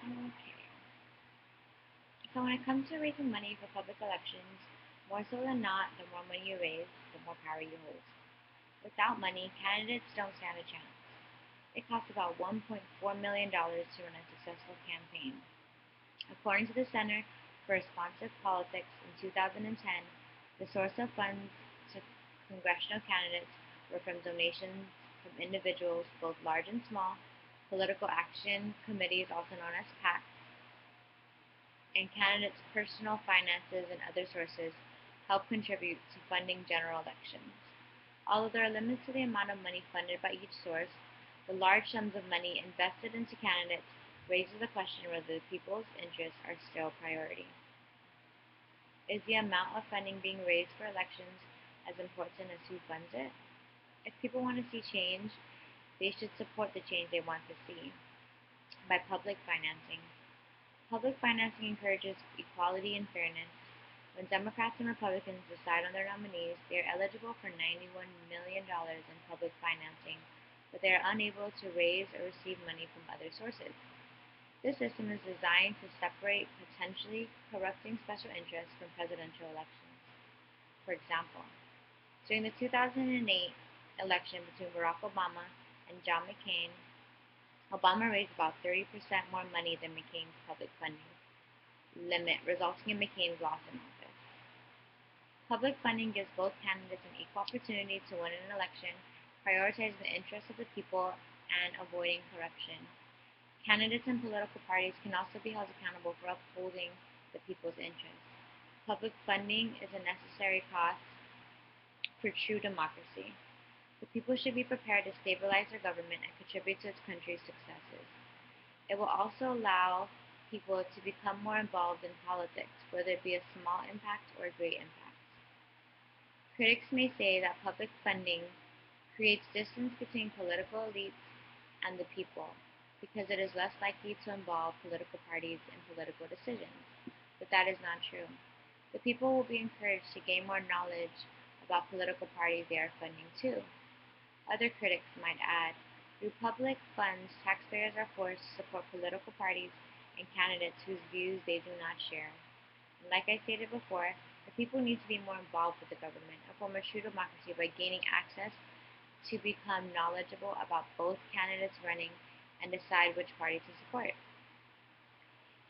Okay. So when it comes to raising money for public elections, more so than not, the more money you raise, the more power you hold. Without money, candidates don't stand a chance. It costs about $1.4 million to run a successful campaign. According to the Center for Responsive Politics in 2010, the source of funds to congressional candidates were from donations from individuals, both large and small, political action committees, also known as PACs, and candidates' personal finances and other sources help contribute to funding general elections. Although there are limits to the amount of money funded by each source, the large sums of money invested into candidates raises the question whether the people's interests are still a priority. Is the amount of funding being raised for elections as important as who funds it? If people want to see change, they should support the change they want to see by public financing. Public financing encourages equality and fairness. When Democrats and Republicans decide on their nominees, they are eligible for $91 million in public financing, but they are unable to raise or receive money from other sources. This system is designed to separate potentially corrupting special interests from presidential elections. For example, during the 2008 election between Barack Obama and John McCain, Obama raised about 30% more money than McCain's public funding limit, resulting in McCain's loss in office. Public funding gives both candidates an equal opportunity to win an election, prioritizing the interests of the people and avoiding corruption. Candidates and political parties can also be held accountable for upholding the people's interests. Public funding is a necessary cost for true democracy. The people should be prepared to stabilize their government and contribute to its country's successes. It will also allow people to become more involved in politics, whether it be a small impact or a great impact. Critics may say that public funding creates distance between political elites and the people, because it is less likely to involve political parties in political decisions. But that is not true. The people will be encouraged to gain more knowledge about political parties they are funding too. Other critics might add, through public funds, taxpayers are forced to support political parties and candidates whose views they do not share. And like I stated before, the people need to be more involved with the government and form a true democracy by gaining access to become knowledgeable about both candidates running and decide which party to support.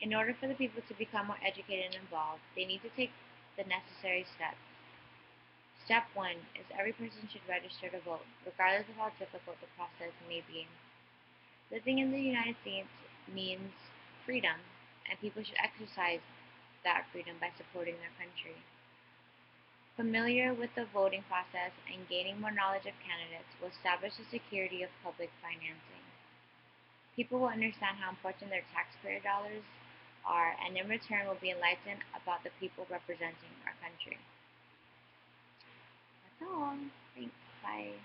In order for the people to become more educated and involved, they need to take the necessary steps. Step 1 is every person should register to vote, regardless of how difficult the process may be. Living in the United States means freedom, and people should exercise that freedom by supporting their country. Familiar with the voting process and gaining more knowledge of candidates will establish the security of public financing. People will understand how important their taxpayer dollars are, and in return will be enlightened about the people representing our country. That's all. Thanks. Bye.